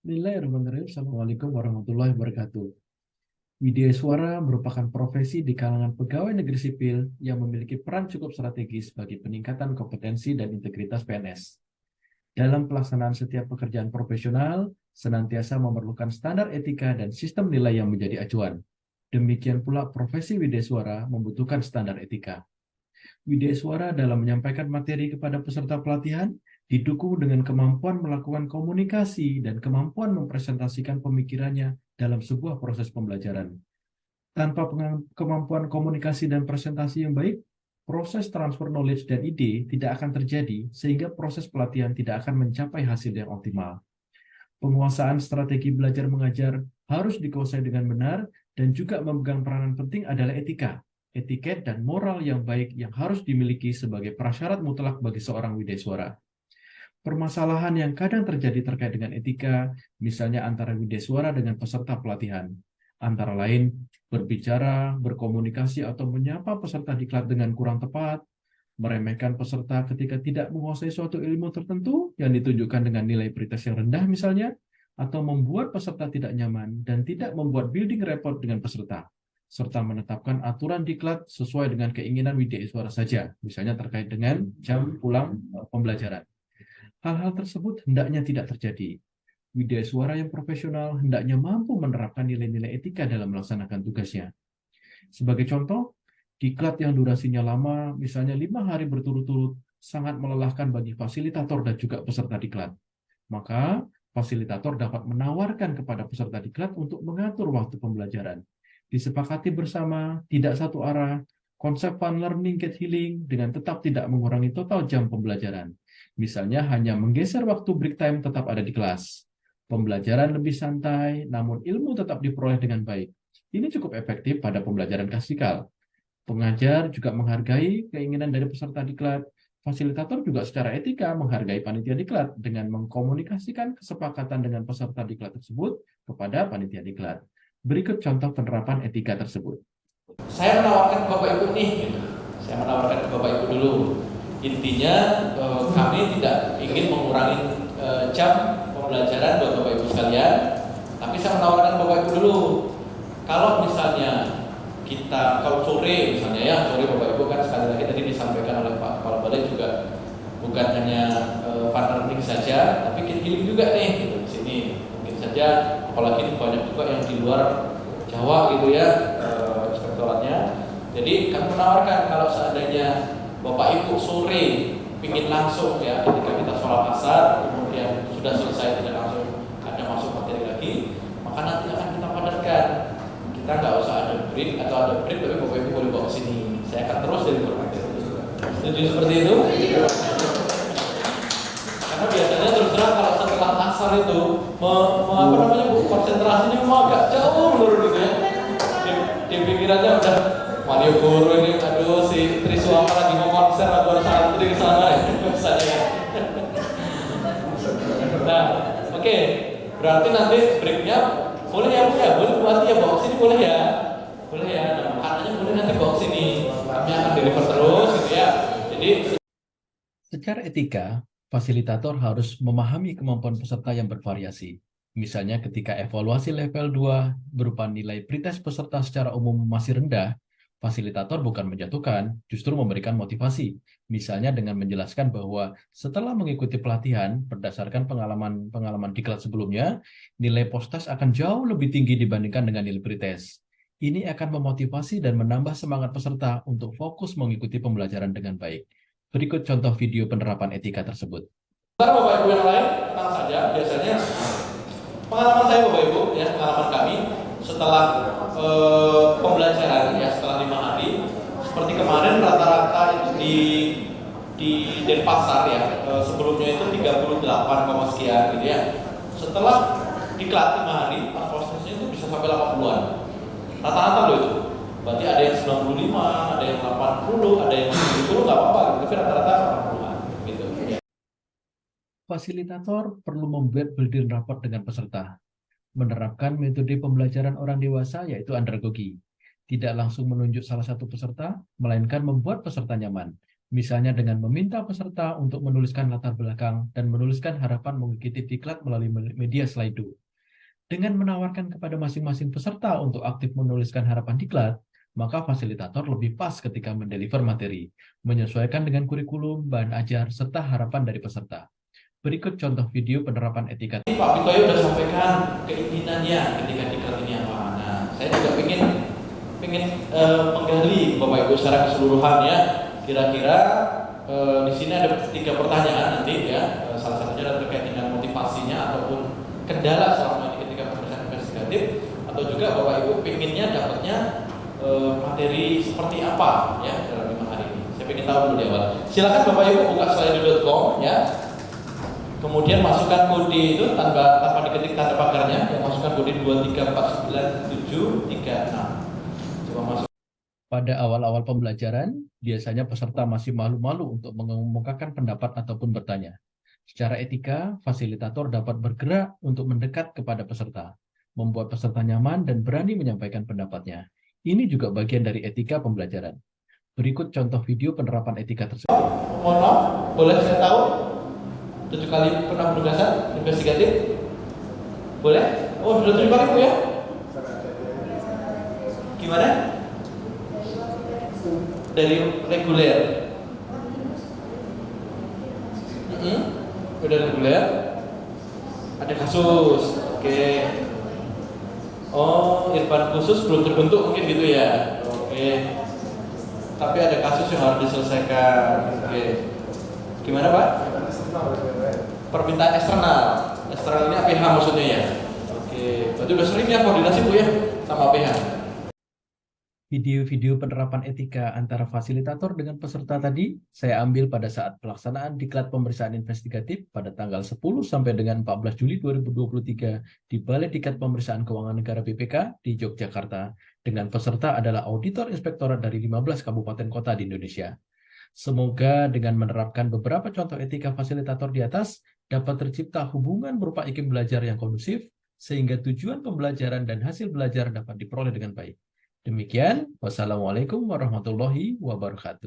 Bismillahirrahmanirrahim. Assalamualaikum warahmatullahi wabarakatuh. Widya Suara merupakan profesi di kalangan pegawai negeri sipil yang memiliki peran cukup strategis bagi peningkatan kompetensi dan integritas PNS. Dalam pelaksanaan setiap pekerjaan profesional, senantiasa memerlukan standar etika dan sistem nilai yang menjadi acuan. Demikian pula profesi Widya Suara membutuhkan standar etika. Widya Suara dalam menyampaikan materi kepada peserta pelatihan didukung dengan kemampuan melakukan komunikasi dan kemampuan mempresentasikan pemikirannya dalam sebuah proses pembelajaran. Tanpa kemampuan komunikasi dan presentasi yang baik, proses transfer knowledge dan ide tidak akan terjadi sehingga proses pelatihan tidak akan mencapai hasil yang optimal. Penguasaan strategi belajar mengajar harus dikuasai dengan benar dan juga memegang peranan penting adalah etika, etiket dan moral yang baik yang harus dimiliki sebagai prasyarat mutlak bagi seorang widya suara. Permasalahan yang kadang terjadi terkait dengan etika, misalnya antara widya suara dengan peserta pelatihan, antara lain berbicara, berkomunikasi, atau menyapa peserta diklat dengan kurang tepat, meremehkan peserta ketika tidak menguasai suatu ilmu tertentu yang ditunjukkan dengan nilai pretest yang rendah misalnya, atau membuat peserta tidak nyaman dan tidak membuat building report dengan peserta, serta menetapkan aturan diklat sesuai dengan keinginan widya suara saja, misalnya terkait dengan jam pulang pembelajaran. Hal-hal tersebut hendaknya tidak terjadi. Widya suara yang profesional hendaknya mampu menerapkan nilai-nilai etika dalam melaksanakan tugasnya. Sebagai contoh, diklat yang durasinya lama, misalnya 5 hari berturut-turut, sangat melelahkan bagi fasilitator dan juga peserta diklat. Maka, fasilitator dapat menawarkan kepada peserta diklat untuk mengatur waktu pembelajaran. Disepakati bersama, tidak satu arah, konsep fun learning get healing dengan tetap tidak mengurangi total jam pembelajaran. Misalnya hanya menggeser waktu break time tetap ada di kelas. Pembelajaran lebih santai, namun ilmu tetap diperoleh dengan baik. Ini cukup efektif pada pembelajaran klasikal. Pengajar juga menghargai keinginan dari peserta diklat. Fasilitator juga secara etika menghargai panitia diklat dengan mengkomunikasikan kesepakatan dengan peserta diklat tersebut kepada panitia diklat. Berikut contoh penerapan etika tersebut. Saya menawarkan ke Bapak Ibu nih, gitu. Saya menawarkan ke Bapak Ibu dulu. Intinya kami tidak ingin mengurangi jam pembelajaran buat Bapak Ibu sekalian, tapi saya menawarkan Bapak Ibu dulu. Kalau misalnya kalau sore misalnya ya, sore Bapak Ibu kan sekali lagi tadi disampaikan oleh Pak Kepala Balai juga bukan hanya fun learning saja, tapi healing juga nih gitu di sini. Mungkin saja apalagi banyak juga yang di luar Jawa gitu ya inspektoratnya. Jadi kami menawarkan kalau seandainya Bapak Ibu sore ingin langsung ya ketika kita sholat asar kemudian sudah selesai tidak langsung ada masuk materi lagi, maka nanti akan kita padatkan. Kita nggak usah ada break atau ada break tapi Bapak Ibu boleh bawa ke sini. Saya akan terus dari materi. Setuju seperti itu? Karena biasanya terus terang kalau setelah asar itu konsentrasinya mau agak jauh menurut gitu ya. Di pikirannya udah Mario Guru ini, aduh si Triswama lagi mau konser, aku harus antri ke sana ya, misalnya ya. Nah, oke. Berarti nanti breaknya boleh ya Bu ya, boleh buat ya bawa sini boleh ya, boleh ya. Nah, makanannya boleh nanti bawa sini, kami akan deliver terus gitu ya. Jadi secara etika, fasilitator harus memahami kemampuan peserta yang bervariasi. Misalnya ketika evaluasi level 2 berupa nilai pretest peserta secara umum masih rendah, fasilitator bukan menjatuhkan, justru memberikan motivasi. Misalnya dengan menjelaskan bahwa setelah mengikuti pelatihan berdasarkan pengalaman diklat sebelumnya, nilai post-test akan jauh lebih tinggi dibandingkan dengan nilai pretest. Ini akan memotivasi dan menambah semangat peserta untuk fokus mengikuti pembelajaran dengan baik. Berikut contoh video penerapan etika tersebut. Bapak Ibu yang lain tenang saja, biasanya pengalaman saya Bapak Ibu ya, pengalaman kami setelah pembelajaran ya setelah 5 hari seperti kemarin rata-rata itu di Denpasar ya sebelumnya itu 38, sekian gitu ya. Setelah diklat 5 hari prosesnya itu bisa sampai 80-an rata-rata loh itu. Berarti ada yang 95, ada yang 80, ada yang 70, nggak apa-apa tapi rata-rata 80-an gitu ya. Fasilitator perlu membuat building rapport dengan peserta, menerapkan metode pembelajaran orang dewasa yaitu andragogi. Tidak langsung menunjuk salah satu peserta, melainkan membuat peserta nyaman. Misalnya dengan meminta peserta untuk menuliskan latar belakang dan menuliskan harapan mengikuti diklat melalui media Slido. Dengan menawarkan kepada masing-masing peserta untuk aktif menuliskan harapan diklat, maka fasilitator lebih pas ketika mendeliver materi, menyesuaikan dengan kurikulum, bahan ajar, serta harapan dari peserta. Berikut contoh video penerapan etika. Pak Bitoyo sudah sampaikan keinginannya ketika diklat ini apa. Nah, saya juga ingin menggali Bapak Ibu secara keseluruhan ya. Kira-kira di sini ada 3 pertanyaan nanti ya. Salah satunya adalah terkait dengan motivasinya ataupun kendala selama ini ketika pemeriksaan investigatif, atau juga Bapak Ibu pinginnya dapatnya materi seperti apa ya dalam 5 hari ini. Saya ingin tahu dulu di awal. Silakan Bapak Ibu buka slido.com ya. Kemudian masukkan kode itu tanpa diketik tanda pagarnya, yang masukkan kode 2349736. Coba masuk. Pada awal-awal pembelajaran, biasanya peserta masih malu-malu untuk mengemukakan pendapat ataupun bertanya. Secara etika, fasilitator dapat bergerak untuk mendekat kepada peserta, membuat peserta nyaman dan berani menyampaikan pendapatnya. Ini juga bagian dari etika pembelajaran. Berikut contoh video penerapan etika tersebut. Mohon maaf, boleh saya tahu 7 kali pernah penugasan investigatif? Boleh? Oh, sudah 7 kali Bu ya? Gimana? Dari reguler. Udah reguler. Ada kasus. Oke. Oh, irfan khusus belum terbentuk mungkin gitu ya. Oke. Tapi ada kasus yang harus diselesaikan. Oke. Gimana Pak? Permintaan eksternal. Eksternal ini APH maksudnya ya. Oke. Berarti udah sering ya koordinasi Bu ya sama APH. Video-video penerapan etika antara fasilitator dengan peserta tadi saya ambil pada saat pelaksanaan diklat pemeriksaan investigatif pada tanggal 10 sampai dengan 14 Juli 2023 di Balai Diklat Pemeriksaan Keuangan Negara BPK di Yogyakarta, dengan peserta adalah auditor inspektorat dari 15 kabupaten kota di Indonesia. Semoga dengan menerapkan beberapa contoh etika fasilitator di atas dapat tercipta hubungan berupa iklim belajar yang kondusif sehingga tujuan pembelajaran dan hasil belajar dapat diperoleh dengan baik. Demikian, wassalamualaikum warahmatullahi wabarakatuh.